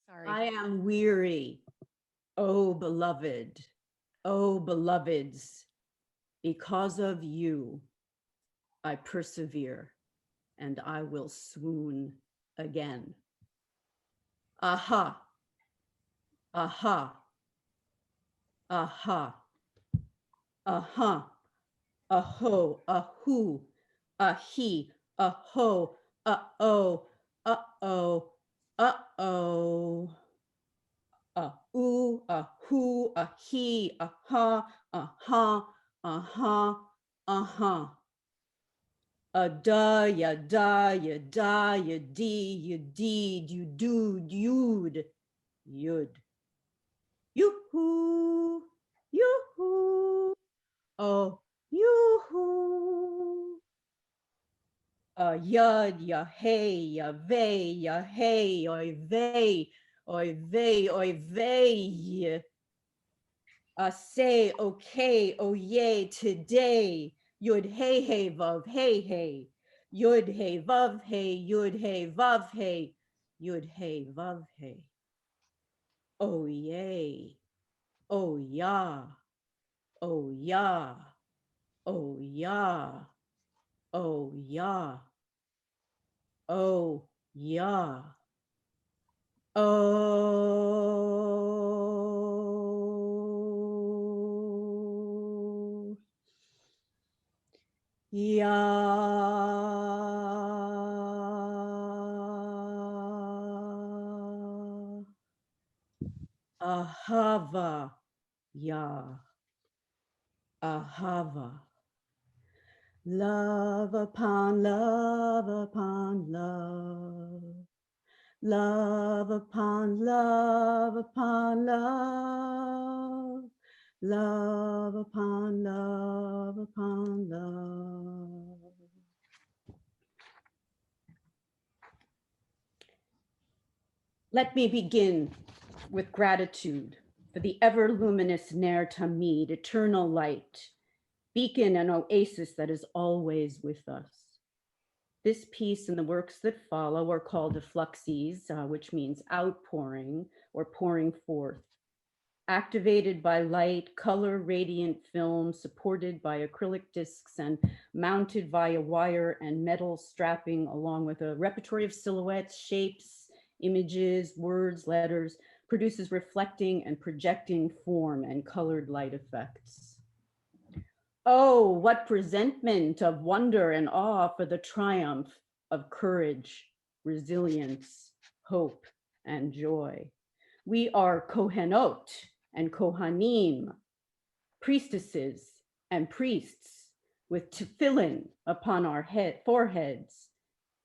Sorry. I am weary, O beloved, O beloveds, because of you, I persevere and I will swoon again. Aha, aha, aha, aha, aho, ahu, ahi, aho, uh-oh, uh-oh, uh-oh. Ooh, who, he, ha, huh, uh-huh, uh-huh. Ya da, ya da, ya dee, you deed, you dood, you'd, you'd. Yoo-hoo, yoo-hoo, oh, yoo-hoo. Yud, ya hey, ya vey, ya hey, oy vey, oy vey, oy vey. Say, okay, oh yay, today. Yud hey hey vav hey hey. Yud hey vav hey, yud hey vav hey, yud hey vav hey. Oh yay, oh yeah, oh yeah, oh yeah, oh yeah, oh yeah. Oh yeah. Ahava, ya, ahava. Love upon love upon love. Love upon love upon love. Love upon love upon love. Let me begin with gratitude for the ever luminous Ner Tamid, eternal light, beacon and oasis that is always with us. This piece and the works that follow are called effluxies, which means outpouring or pouring forth. Activated by light, color radiant film supported by acrylic discs and mounted via wire and metal strapping, along with a repertoire of silhouettes, shapes, images, words, letters, produces reflecting and projecting form and colored light effects. Oh, what presentment of wonder and awe for the triumph of courage, resilience, hope, and joy. We are Kohenot and Kohanim, priestesses and priests with tefillin upon our foreheads.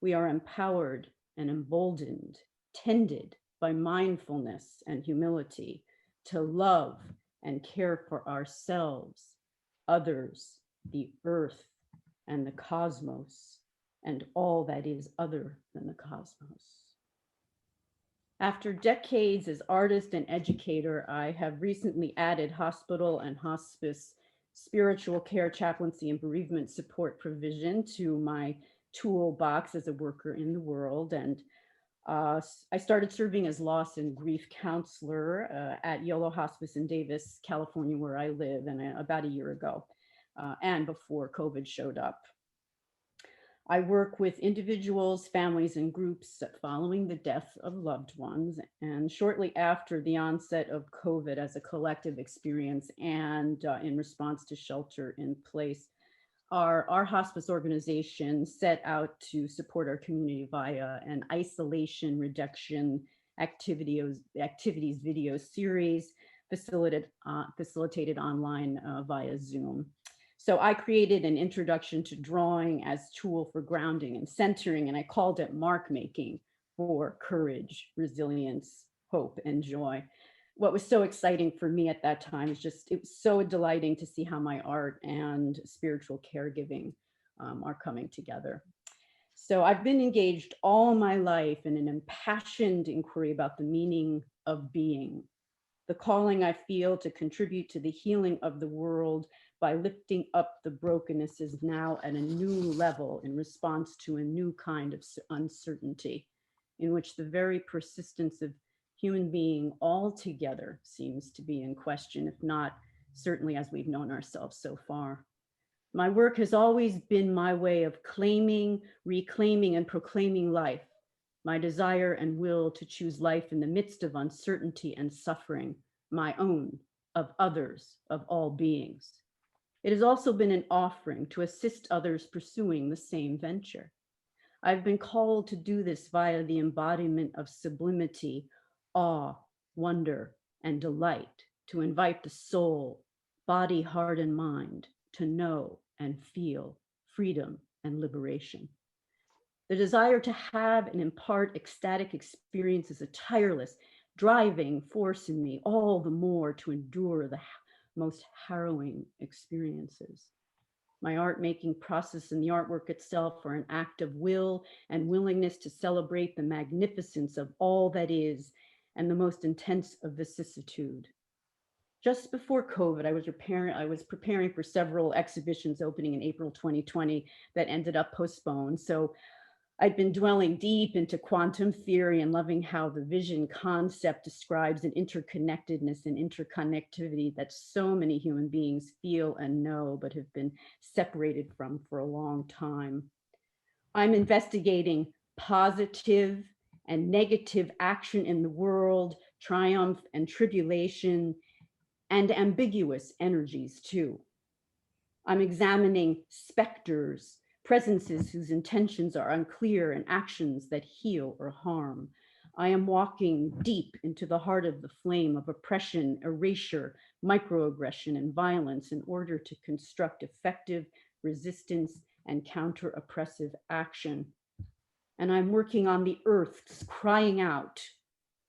We are empowered and emboldened, tended by mindfulness and humility to love and care for ourselves, others, the earth, and the cosmos, and all that is other than the cosmos. After decades as artist and educator, I have recently added hospital and hospice spiritual care, chaplaincy, and bereavement support provision to my toolbox as a worker in the world. And I started serving as loss and grief counselor at Yolo Hospice in Davis, California, where I live, and about a year ago, and before COVID showed up. I work with individuals, families, and groups following the death of loved ones, and shortly after the onset of COVID as a collective experience and in response to shelter in place. Our hospice organization set out to support our community via an isolation reduction activities video series facilitated online via Zoom. So I created an introduction to drawing as tool for grounding and centering, and I called it mark making for courage, resilience, hope, and joy. What was so exciting for me at that time is just, it was so delighting to see how my art and spiritual caregiving are coming together. So I've been engaged all my life in an impassioned inquiry about the meaning of being, the calling I feel to contribute to the healing of the world by lifting up the brokenness is now at a new level in response to a new kind of uncertainty in which the very persistence of human being altogether seems to be in question, if not certainly as we've known ourselves so far. My work has always been my way of claiming, reclaiming, and proclaiming life, my desire and will to choose life in the midst of uncertainty and suffering, my own, of others, of all beings. It has also been an offering to assist others pursuing the same venture. I've been called to do this via the embodiment of sublimity, awe, wonder, and delight, to invite the soul, body, heart, and mind to know and feel freedom and liberation. The desire to have and impart ecstatic experience is a tireless, driving force in me, all the more to endure the most harrowing experiences. My art making process and the artwork itself are an act of will and willingness to celebrate the magnificence of all that is and the most intense of vicissitude. Just before COVID, I was preparing for several exhibitions opening in April 2020 that ended up postponed. So I'd been dwelling deep into quantum theory and loving how the vision concept describes an interconnectedness and interconnectivity that so many human beings feel and know, but have been separated from for a long time. I'm investigating positive and negative action in the world, triumph and tribulation, and ambiguous energies too. I'm examining specters, presences whose intentions are unclear, and actions that heal or harm. I am walking deep into the heart of the flame of oppression, erasure, microaggression, and violence in order to construct effective resistance and counter-oppressive action. And I'm working on the earth's crying out,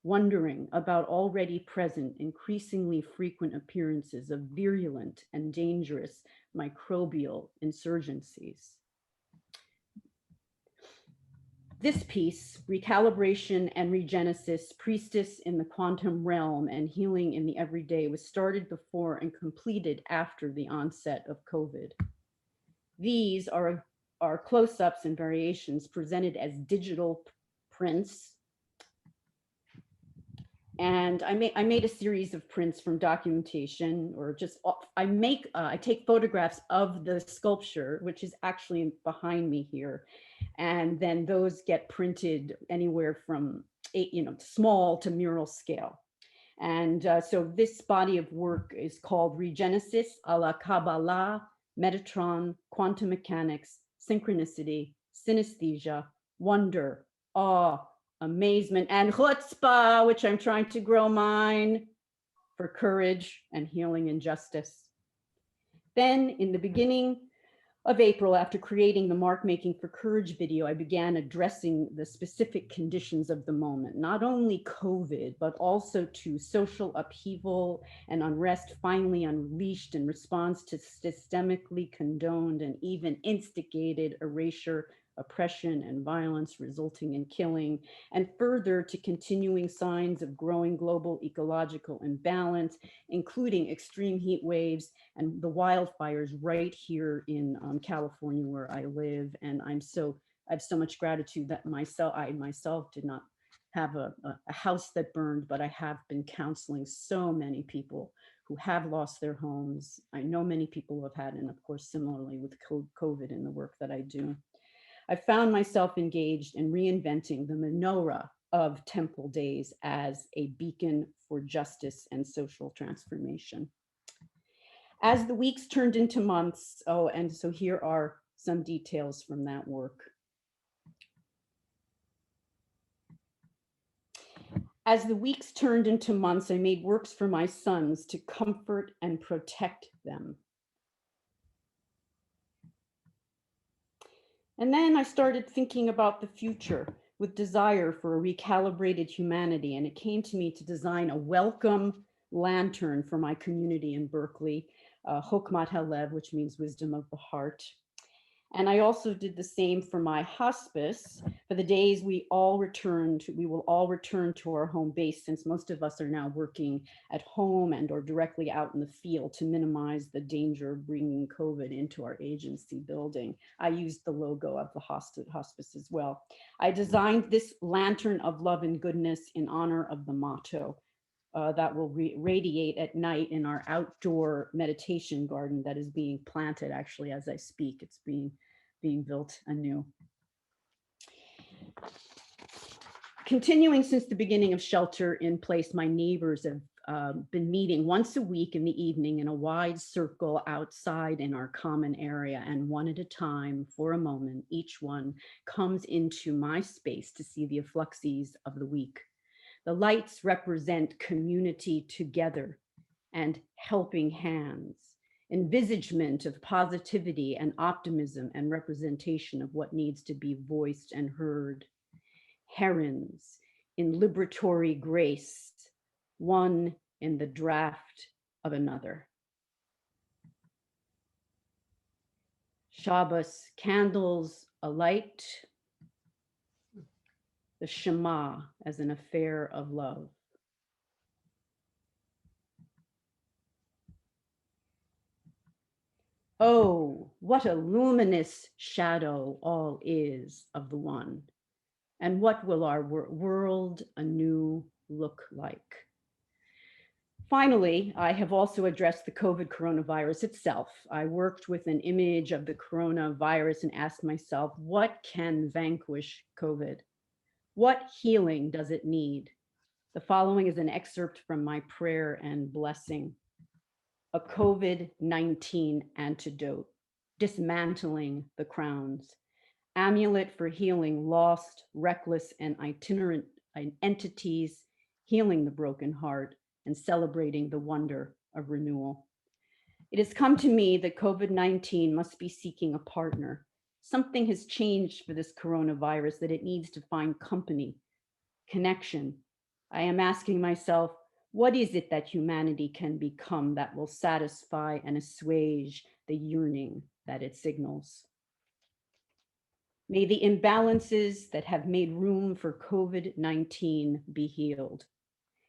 wondering about already present, increasingly frequent appearances of virulent and dangerous microbial insurgencies. This piece, Recalibration and Regenesis, Priestess in the Quantum Realm and Healing in the Everyday, was started before and completed after the onset of COVID. These are close-ups and variations presented as digital prints. And I made a series of prints from documentation, or just I take photographs of the sculpture, which is actually behind me here, and then those get printed anywhere from small to mural scale. And so this body of work is called Regenesis a la Kabbalah, Metatron, Quantum Mechanics, Synchronicity, Synesthesia, Wonder, Awe, Amazement, and Chutzpah, which I'm trying to grow mine, for courage and healing and justice. Then in the beginning of April, after creating the Mark Making for Courage video, I began addressing the specific conditions of the moment, not only COVID, but also to social upheaval and unrest finally unleashed in response to systemically condoned and even instigated erasure, oppression, and violence resulting in killing, and further to continuing signs of growing global ecological imbalance, including extreme heat waves and the wildfires right here in California where I live. And I have so much gratitude that I myself did not have a house that burned, but I have been counseling so many people who have lost their homes. I know many people who have had, and of course, similarly with COVID in the work that I do. I found myself engaged in reinventing the menorah of temple days as a beacon for justice and social transformation. As the weeks turned into months, and so here are some details from that work. As the weeks turned into months, I made works for my sons to comfort and protect them. And then I started thinking about the future with desire for a recalibrated humanity. And it came to me to design a welcome lantern for my community in Berkeley, Chokmat Halev, which means wisdom of the heart. And I also did the same for my hospice. For the days we will all return to our home base, since most of us are now working at home and or directly out in the field to minimize the danger of bringing COVID into our agency building. I used the logo of the hospice as well. I designed this lantern of love and goodness in honor of the motto that will radiate at night in our outdoor meditation garden that is being planted actually as I speak. It's being built anew. Continuing since the beginning of shelter in place, my neighbors have been meeting once a week in the evening in a wide circle outside in our common area, and one at a time, for a moment, each one comes into my space to see the effluxies of the week. The lights represent community together and helping hands, envisagement of positivity and optimism and representation of what needs to be voiced and heard. Herons in liberatory grace, one in the draft of another. Shabbos candles alight, the Shema as an affair of love. Oh, what a luminous shadow all is of the one. And what will our world anew look like? Finally, I have also addressed the COVID coronavirus itself. I worked with an image of the coronavirus and asked myself, what can vanquish COVID? What healing does it need? The following is an excerpt from my prayer and blessing. A COVID-19 antidote, dismantling the crowns, amulet for healing lost, reckless, and itinerant entities, healing the broken heart, and celebrating the wonder of renewal. It has come to me that COVID-19 must be seeking a partner. Something has changed for this coronavirus that it needs to find company, connection. I am asking myself, what is it that humanity can become that will satisfy and assuage the yearning that it signals? May the imbalances that have made room for COVID-19 be healed.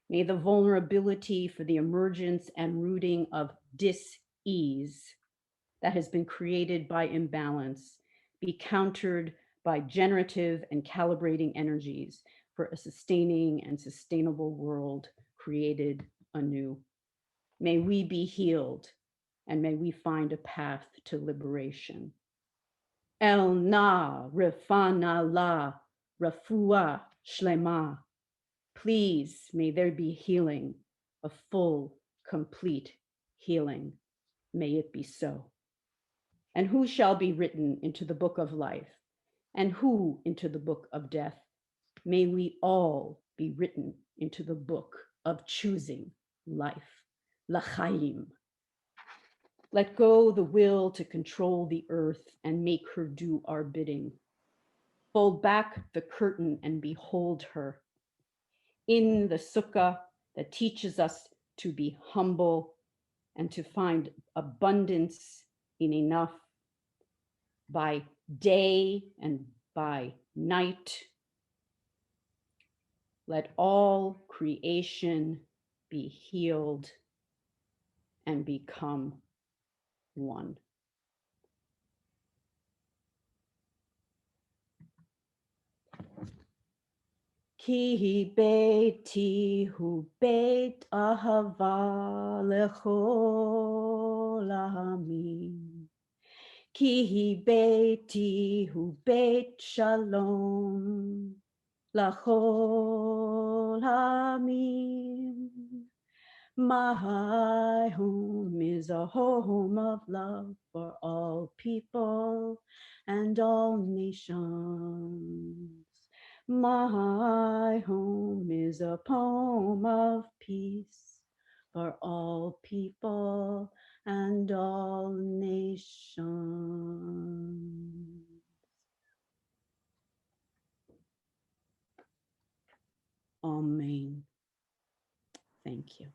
May the vulnerability for the emergence and rooting of dis-ease that has been created by imbalance be countered by generative and calibrating energies for a sustaining and sustainable world created anew. May we be healed, and may we find a path to liberation. El na refana la rafua shlema. Please, may there be healing, a full, complete healing. May it be so. And who shall be written into the book of life? And who into the book of death? May we all be written into the book of choosing life, l'chaim. Let go the will to control the earth and make her do our bidding. Fold back the curtain and behold her in the sukkah that teaches us to be humble and to find abundance in enough by day and by night. Let all creation be healed and become one. Ki beiti hu beit ahava lechol ha'amim. Ki beiti hu beit shalom lachol ha'amim. My home is a home of love for all people and all nations. My home is a poem of peace for all people and all nations. Amen. Thank you.